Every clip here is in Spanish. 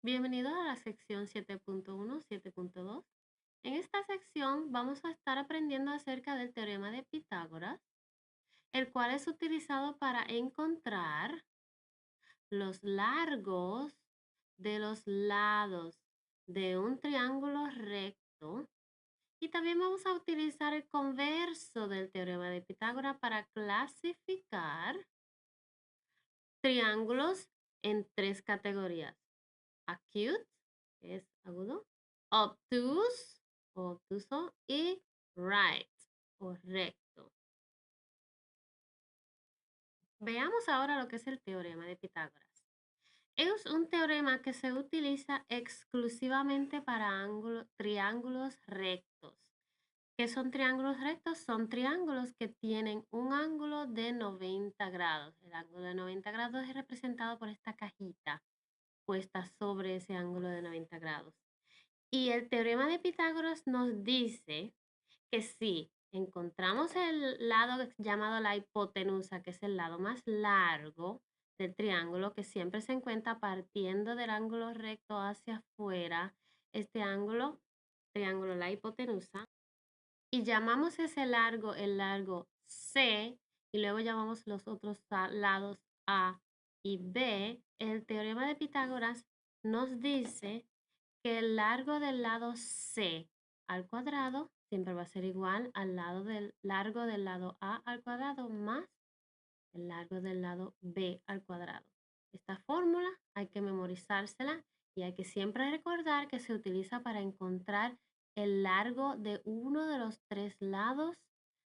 Bienvenido a la sección 7.1, 7.2. En esta sección vamos a estar aprendiendo acerca del teorema de Pitágoras, el cual es utilizado para encontrar los largos de los lados de un triángulo recto. Y también vamos a utilizar el converso del teorema de Pitágoras para clasificar triángulos en tres categorías: acute, que es agudo; obtuse o obtuso; y right o recto. Veamos ahora lo que es el teorema de Pitágoras. Es un teorema que se utiliza exclusivamente para triángulos rectos. ¿Qué son triángulos rectos? Son triángulos que tienen un ángulo de 90 grados. El ángulo de 90 grados es representado por esta cajita puesta sobre ese ángulo de 90 grados. Y el teorema de Pitágoras nos dice que si encontramos el lado llamado la hipotenusa, que es el lado más largo del triángulo, que siempre se encuentra partiendo del ángulo recto hacia afuera, este ángulo, triángulo la hipotenusa, y llamamos ese largo el largo C, y luego llamamos los otros lados A y B, el teorema de Pitágoras nos dice que el largo del lado C al cuadrado siempre va a ser igual al lado del largo del lado A al cuadrado más el largo del lado B al cuadrado. Esta fórmula hay que memorizársela y hay que siempre recordar que se utiliza para encontrar el largo de uno de los tres lados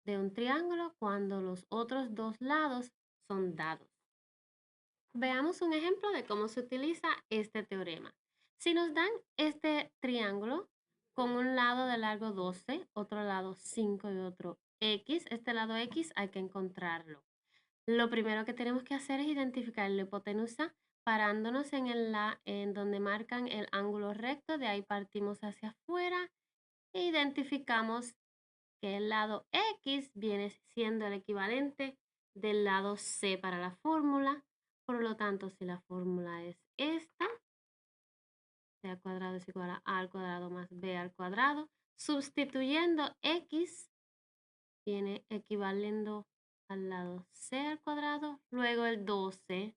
de un triángulo cuando los otros dos lados son dados. Veamos un ejemplo de cómo se utiliza este teorema. Si nos dan este triángulo con un lado de largo 12, otro lado 5 y otro X, este lado X hay que encontrarlo. Lo primero que tenemos que hacer es identificar la hipotenusa parándonos en donde marcan el ángulo recto. De ahí partimos hacia afuera e identificamos que el lado X viene siendo el equivalente del lado C para la fórmula. Por lo tanto, si la fórmula es esta, C al cuadrado es igual a al cuadrado más B al cuadrado, sustituyendo X viene equivaliendo al lado C al cuadrado, luego el 12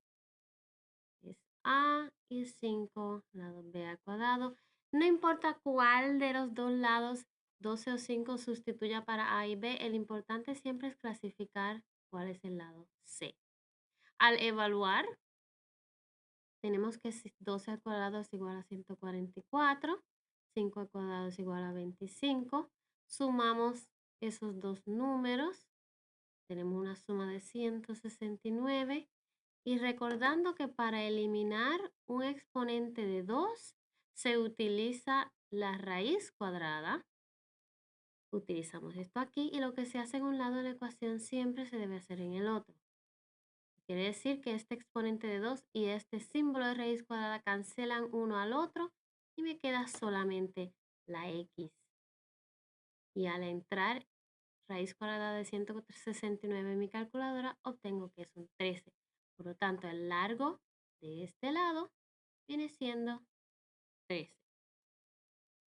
es A y 5 lado B al cuadrado. No importa cuál de los dos lados, 12 o 5, sustituya para A y B, el importante siempre es clasificar cuál es el lado C. Al evaluar, tenemos que 12 al cuadrado es igual a 144, 5 al cuadrado es igual a 25. Sumamos esos dos números, tenemos una suma de 169. Y recordando que para eliminar un exponente de 2 se utiliza la raíz cuadrada. Utilizamos esto aquí y lo que se hace en un lado de la ecuación siempre se debe hacer en el otro. Quiere decir que este exponente de 2 y este símbolo de raíz cuadrada cancelan uno al otro y me queda solamente la X. Y al entrar raíz cuadrada de 169 en mi calculadora, obtengo que es un 13. Por lo tanto, el largo de este lado viene siendo 13.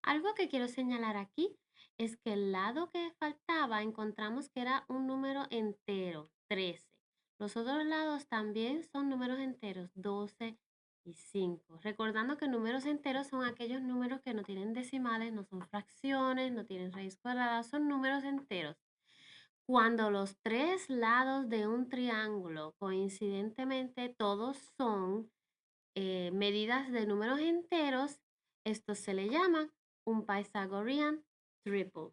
Algo que quiero señalar aquí es que el lado que faltaba encontramos que era un número entero, 13. Los otros lados también son números enteros, 12 y 5. Recordando que números enteros son aquellos números que no tienen decimales, no son fracciones, no tienen raíz cuadrada, son números enteros. Cuando los tres lados de un triángulo, coincidentemente, todos son medidas de números enteros, esto se le llama un Pythagorean triple.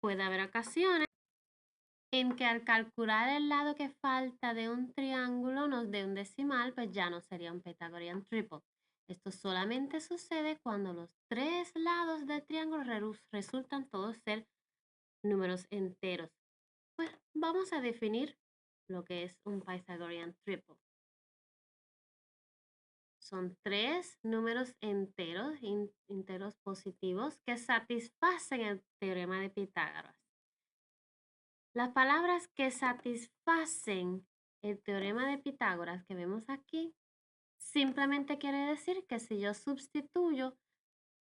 Puede haber ocasiones en que al calcular el lado que falta de un triángulo nos dé un decimal, pues ya no sería un Pythagorean triple. Esto solamente sucede cuando los tres lados del triángulo resultan todos ser números enteros. Pues vamos a definir lo que es un Pythagorean triple. Son tres números enteros, enteros positivos, que satisfacen el teorema de Pitágoras. Las palabras que satisfacen el teorema de Pitágoras que vemos aquí simplemente quiere decir que si yo sustituyo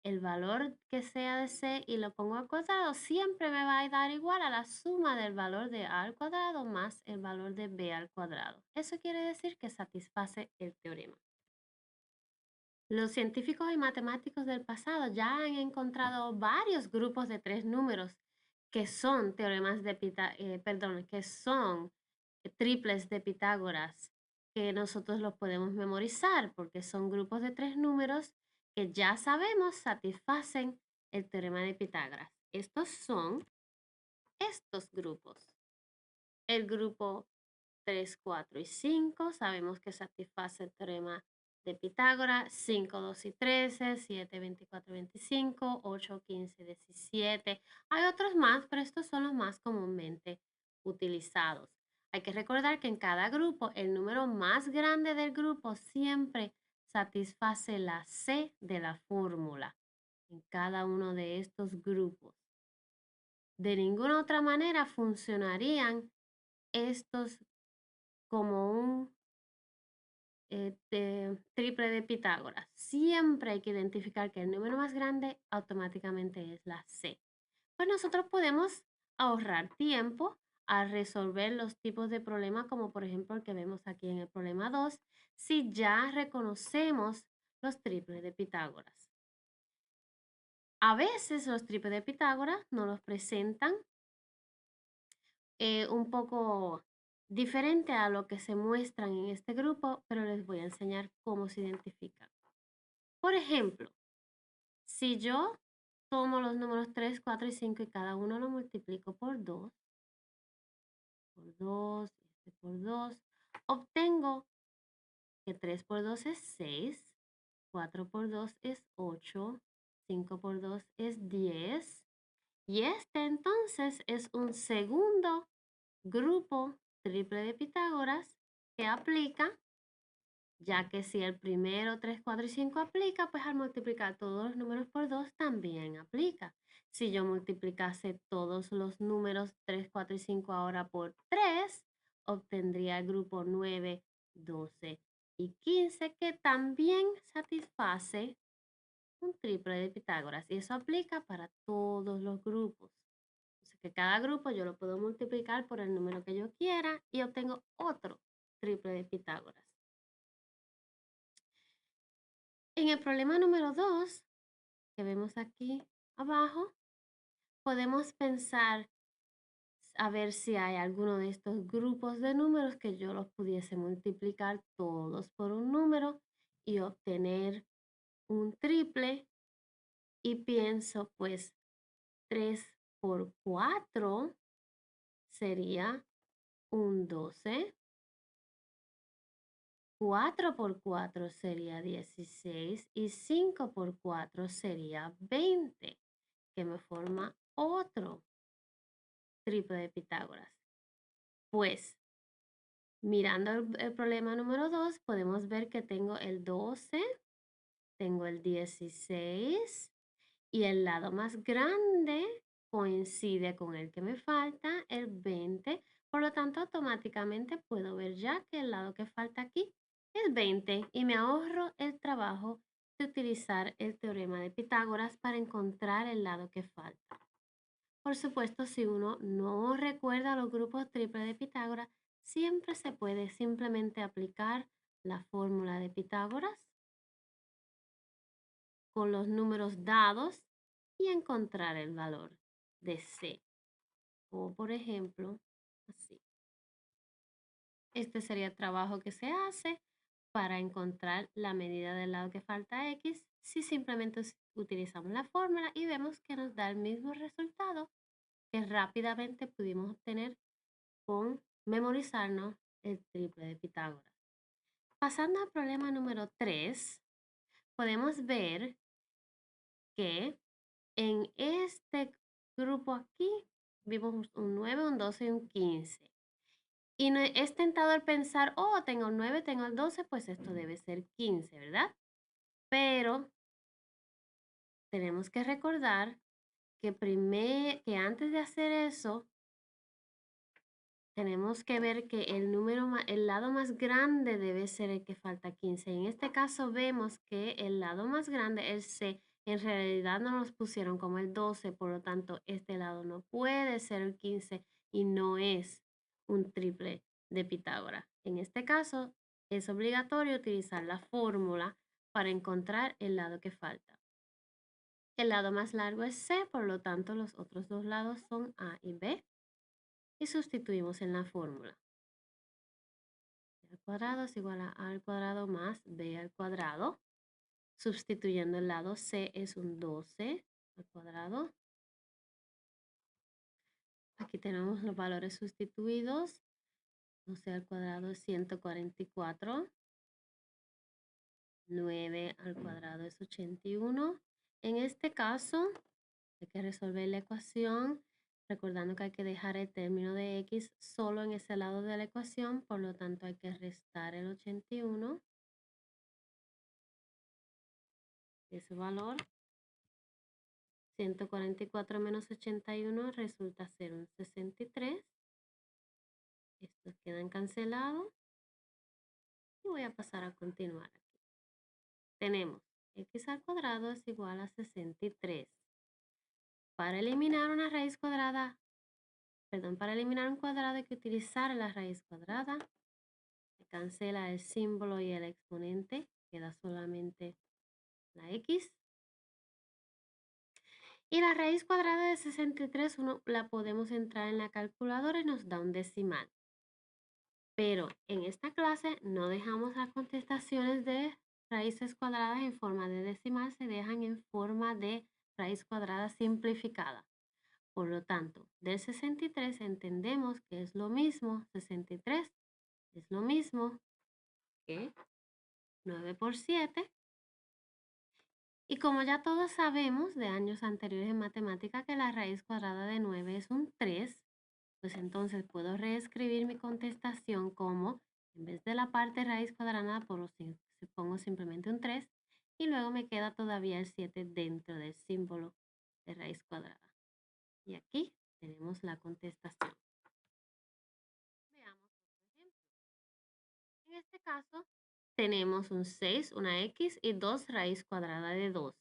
el valor que sea de c y lo pongo al cuadrado, siempre me va a dar igual a la suma del valor de a al cuadrado más el valor de b al cuadrado. Eso quiere decir que satisface el teorema. Los científicos y matemáticos del pasado ya han encontrado varios grupos de 3 números que son teoremas de que son triples de Pitágoras, que nosotros los podemos memorizar porque son grupos de 3 números que ya sabemos satisfacen el teorema de Pitágoras. Estos son estos grupos. El grupo 3, 4 y 5, sabemos que satisface el teorema de Pitágoras, 5, 2 y 13, 7, 24, 25, 8, 15, 17. Hay otros más, pero estos son los más comúnmente utilizados. Hay que recordar que en cada grupo, el número más grande del grupo siempre satisface la C de la fórmula en cada uno de estos grupos. De ninguna otra manera funcionarían estos como un triple de Pitágoras. Siempre hay que identificar que el número más grande automáticamente es la C. Pues nosotros podemos ahorrar tiempo al resolver los tipos de problemas como por ejemplo el que vemos aquí en el problema 2 si ya reconocemos los triples de Pitágoras. A veces los triples de Pitágoras nos los presentan un poco diferente a lo que se muestran en este grupo, pero les voy a enseñar cómo se identifican. Por ejemplo, si yo tomo los números 3, 4 y 5 y cada uno lo multiplico por 2, por 2, obtengo que 3 por 2 es 6, 4 por 2 es 8, 5 por 2 es 10 y este entonces es un segundo grupo triple de Pitágoras que aplica, ya que si el primero 3, 4 y 5 aplica, pues al multiplicar todos los números por 2 también aplica. Si yo multiplicase todos los números 3, 4 y 5 ahora por 3, obtendría el grupo 9, 12 y 15 que también satisface un triple de Pitágoras y eso aplica para todos los grupos. O sea que cada grupo yo lo puedo multiplicar por el número que yo quiera y obtengo otro triple de Pitágoras. En el problema número 2, que vemos aquí abajo, podemos pensar a ver si hay alguno de estos grupos de números que yo los pudiese multiplicar todos por un número y obtener un triple. Y pienso, pues 3 por 4 sería un 12. 4 por 4 sería 16 y 5 por 4 sería 20, que me forma otro triple de Pitágoras. Pues, mirando el problema número 2, podemos ver que tengo el 12, tengo el 16 y el lado más grande coincide con el que me falta, el 20. Por lo tanto, automáticamente puedo ver ya que el lado que falta aquí es 20 y me ahorro el trabajo de utilizar el teorema de Pitágoras para encontrar el lado que falta. Por supuesto, si uno no recuerda los grupos triples de Pitágoras, siempre se puede simplemente aplicar la fórmula de Pitágoras con los números dados y encontrar el valor de C. O por ejemplo, así. Este sería el trabajo que se hace para encontrar la medida del lado que falta X si simplemente utilizamos la fórmula y vemos que nos da el mismo resultado que rápidamente pudimos obtener con memorizarnos el triple de Pitágoras. Pasando al problema número 3, podemos ver que en este grupo aquí vimos un 9, un 12 y un 15. Y no, es tentador pensar, oh, tengo el 9, tengo el 12, pues esto debe ser 15, ¿verdad? Pero tenemos que recordar que antes de hacer eso, tenemos que ver que el lado más grande debe ser el que falta 15. En este caso vemos que el lado más grande, el C, en realidad no nos pusieron como el 12, por lo tanto este lado no puede ser el 15 y no es un triple de Pitágoras. En este caso es obligatorio utilizar la fórmula para encontrar el lado que falta. El lado más largo es C, por lo tanto los otros dos lados son A y B. Y sustituimos en la fórmula. Al cuadrado es igual a al cuadrado más b al cuadrado. Sustituyendo el lado c es un 12 al cuadrado. Aquí tenemos los valores sustituidos. 12 al cuadrado es 144. 9 al cuadrado es 81. En este caso, hay que resolver la ecuación, recordando que hay que dejar el término de x solo en ese lado de la ecuación, por lo tanto hay que restar el 81. Ese valor, 144 menos 81 resulta ser un 63. Estos quedan cancelados y voy a pasar a continuar aquí. Tenemos x al cuadrado es igual a 63. Para eliminar una raíz cuadrada, para eliminar un cuadrado hay que utilizar la raíz cuadrada. Se cancela el símbolo y el exponente, queda solamente la x. Y la raíz cuadrada de 63 la podemos entrar en la calculadora y nos da un decimal. Pero en esta clase no dejamos las contestaciones de raíces cuadradas en forma de decimal, se dejan en forma de raíz cuadrada simplificada. Por lo tanto, del 63 entendemos que es lo mismo, 63 es lo mismo que 9 por 7. Y como ya todos sabemos de años anteriores en matemática que la raíz cuadrada de 9 es un 3, pues entonces puedo reescribir mi contestación como, en vez de la parte raíz cuadrada, pongo simplemente un 3 y luego me queda todavía el 7 dentro del símbolo de raíz cuadrada. Y aquí tenemos la contestación. Veamos otro ejemplo. En este caso, tenemos un 6, una x y 2 raíz cuadrada de 2.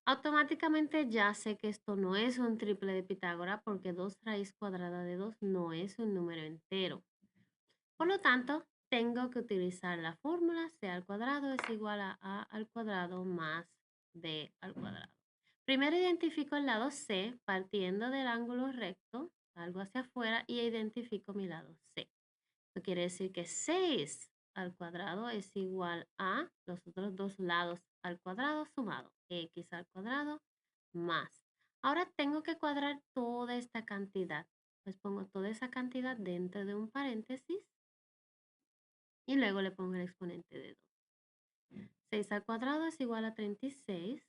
Automáticamente ya sé que esto no es un triple de Pitágoras porque 2 raíz cuadrada de 2 no es un número entero. Por lo tanto, tengo que utilizar la fórmula c al cuadrado es igual a al cuadrado más b al cuadrado. Primero identifico el lado c partiendo del ángulo recto, salgo hacia afuera y identifico mi lado c. Esto quiere decir que 6 al cuadrado es igual a los otros dos lados al cuadrado sumado, x al cuadrado más. Ahora tengo que cuadrar toda esta cantidad. Pues pongo toda esa cantidad dentro de un paréntesis y luego le pongo el exponente de 2. 6 al cuadrado es igual a 36.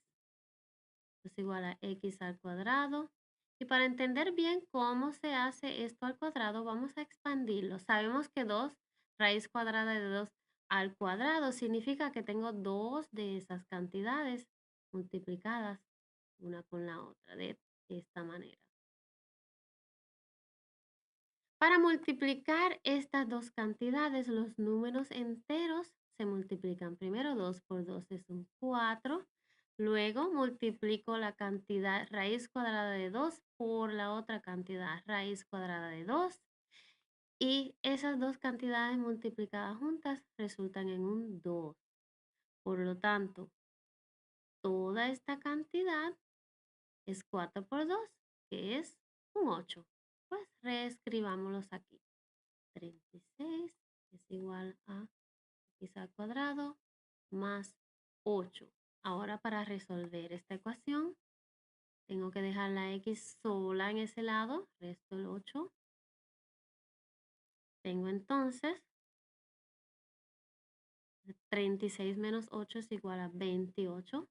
Es igual a x al cuadrado. Y para entender bien cómo se hace esto al cuadrado, vamos a expandirlo. Sabemos que 2 raíz cuadrada de 2 al cuadrado significa que tengo dos de esas cantidades multiplicadas una con la otra de esta manera. Para multiplicar estas dos cantidades, los números enteros se multiplican. Primero 2 por 2 es un 4. Luego multiplico la cantidad raíz cuadrada de 2 por la otra cantidad raíz cuadrada de 2. Y esas dos cantidades multiplicadas juntas resultan en un 2. Por lo tanto, toda esta cantidad es 4 por 2, que es un 8. Pues reescribámoslos aquí. 36 es igual a x al cuadrado más 8. Ahora para resolver esta ecuación, tengo que dejar la x sola en ese lado, resto el 8. Tengo entonces 36 menos 8 es igual a 28.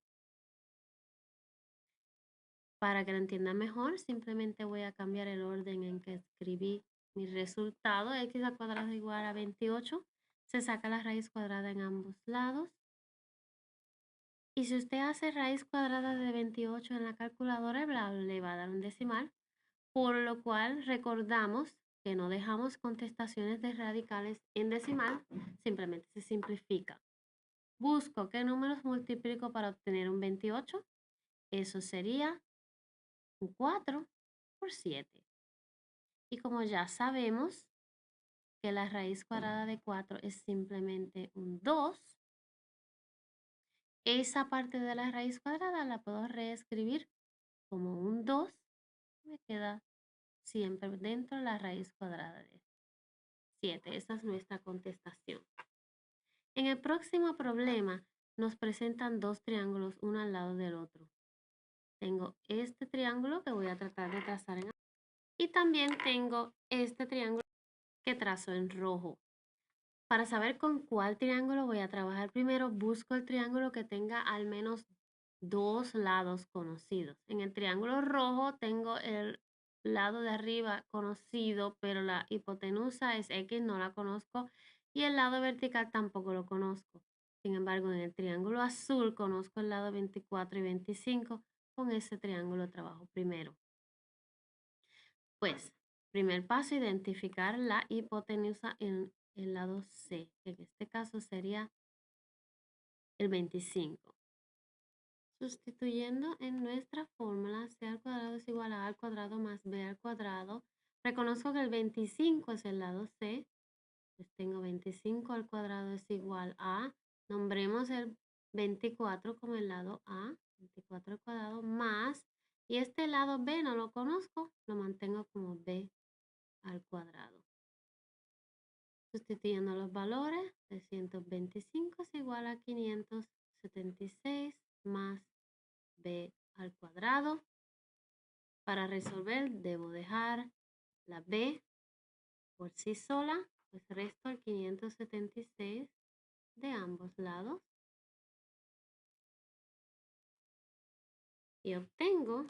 Para que lo entiendan mejor, simplemente voy a cambiar el orden en que escribí mi resultado. X al cuadrado es igual a 28. Se saca la raíz cuadrada en ambos lados. Y si usted hace raíz cuadrada de 28 en la calculadora, le va a dar un decimal. Por lo cual recordamos que no dejamos contestaciones de radicales en decimal, simplemente se simplifica. Busco qué números multiplico para obtener un 28. Eso sería un 4 por 7. Y como ya sabemos que la raíz cuadrada de 4 es simplemente un 2, esa parte de la raíz cuadrada la puedo reescribir como un 2. Me queda siempre dentro de la raíz cuadrada de 7. Esa es nuestra contestación. En el próximo problema nos presentan dos triángulos uno al lado del otro. Tengo este triángulo que voy a tratar de trazar en azul y también tengo este triángulo que trazo en rojo. Para saber con cuál triángulo voy a trabajar primero, busco el triángulo que tenga al menos dos lados conocidos. En el triángulo rojo tengo el lado de arriba conocido, pero la hipotenusa es X, no la conozco, y el lado vertical tampoco lo conozco. Sin embargo, en el triángulo azul conozco el lado 24 y 25. Con ese triángulo trabajo primero. Pues, primer paso, identificar la hipotenusa en el lado C, que en este caso sería el 25. Sustituyendo en nuestra fórmula, c al cuadrado es igual a al cuadrado más b al cuadrado. Reconozco que el 25 es el lado C. Pues tengo 25 al cuadrado es igual a, nombremos el 24 como el lado A, 24 al cuadrado más, y este lado B no lo conozco, lo mantengo como b al cuadrado. Sustituyendo los valores, 325 es igual a 576 más b al cuadrado. Para resolver debo dejar la b por sí sola, pues resto el 576 de ambos lados y obtengo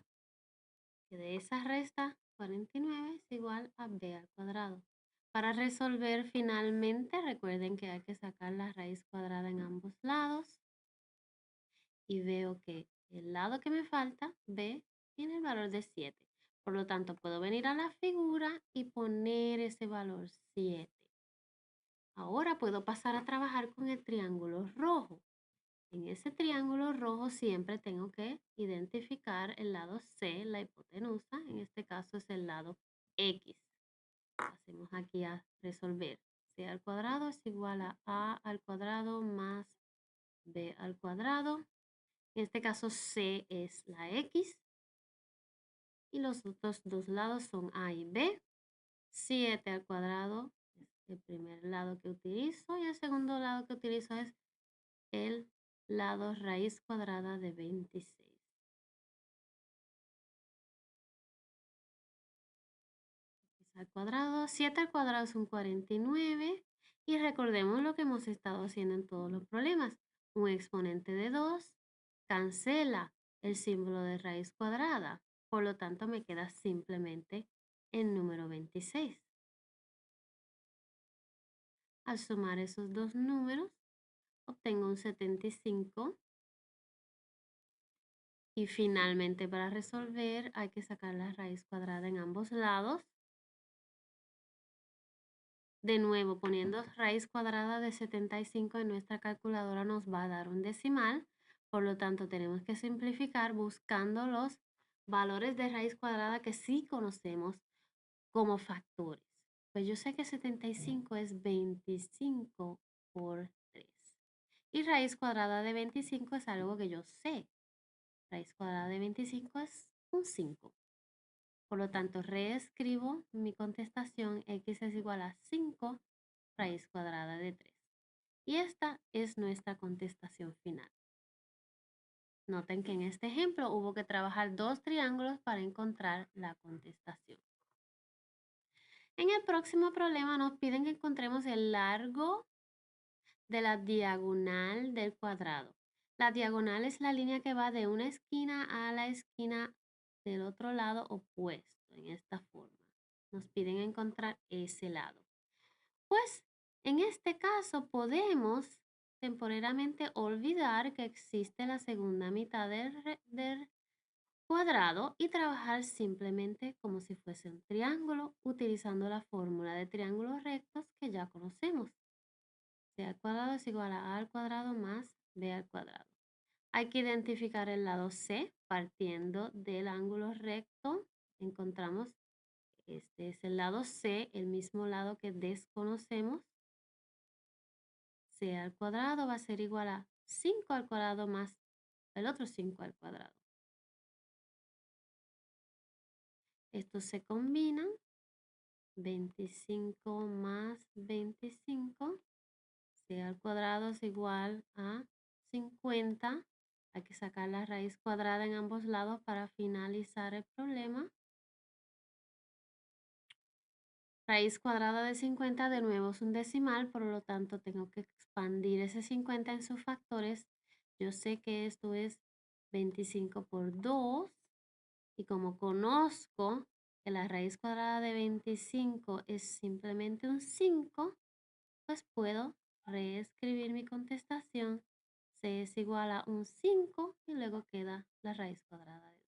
que de esa resta 49 es igual a b al cuadrado. Para resolver finalmente, recuerden que hay que sacar la raíz cuadrada en ambos lados. Y veo que el lado que me falta, b, tiene el valor de 7. Por lo tanto, puedo venir a la figura y poner ese valor 7. Ahora puedo pasar a trabajar con el triángulo rojo. En ese triángulo rojo siempre tengo que identificar el lado C, la hipotenusa. En este caso es el lado X. Hacemos aquí a resolver. C al cuadrado es igual a al cuadrado más b al cuadrado. En este caso C es la X. Y los otros dos lados son A y B. 7 al cuadrado es el primer lado que utilizo y el segundo lado que utilizo es el lado raíz cuadrada de 26. Al cuadrado, 7 al cuadrado es un 49 y recordemos lo que hemos estado haciendo en todos los problemas. Un exponente de 2 cancela el símbolo de raíz cuadrada, por lo tanto me queda simplemente el número 26. Al sumar esos dos números, obtengo un 75. Y finalmente para resolver hay que sacar la raíz cuadrada en ambos lados. De nuevo, poniendo raíz cuadrada de 75 en nuestra calculadora nos va a dar un decimal. Por lo tanto, tenemos que simplificar buscando los valores de raíz cuadrada que sí conocemos como factores. Pues yo sé que 75 es 25 por 3. Y raíz cuadrada de 25 es algo que yo sé. Raíz cuadrada de 25 es un 5. Por lo tanto, reescribo mi contestación, x es igual a 5 raíz cuadrada de 3. Y esta es nuestra contestación final. Noten que en este ejemplo hubo que trabajar dos triángulos para encontrar la contestación. En el próximo problema nos piden que encontremos el largo de la diagonal del cuadrado. La diagonal es la línea que va de una esquina a la esquina del otro lado opuesto, en esta forma. Nos piden encontrar ese lado. Pues en este caso podemos temporariamente olvidar que existe la segunda mitad del cuadrado y trabajar simplemente como si fuese un triángulo utilizando la fórmula de triángulos rectos que ya conocemos. C al cuadrado es igual a al cuadrado más b al cuadrado. Hay que identificar el lado C partiendo del ángulo recto. Encontramos, este es el lado C, el mismo lado que desconocemos. C al cuadrado va a ser igual a 5 al cuadrado más el otro 5 al cuadrado. Estos se combinan. 25 más 25, c al cuadrado es igual a 50. Hay que sacar la raíz cuadrada en ambos lados para finalizar el problema. Raíz cuadrada de 50 de nuevo es un decimal, por lo tanto tengo que expandir ese 50 en sus factores. Yo sé que esto es 25 por 2 y como conozco que la raíz cuadrada de 25 es simplemente un 5, pues puedo reescribir mi contestación. C es igual a un 5 y luego queda la raíz cuadrada de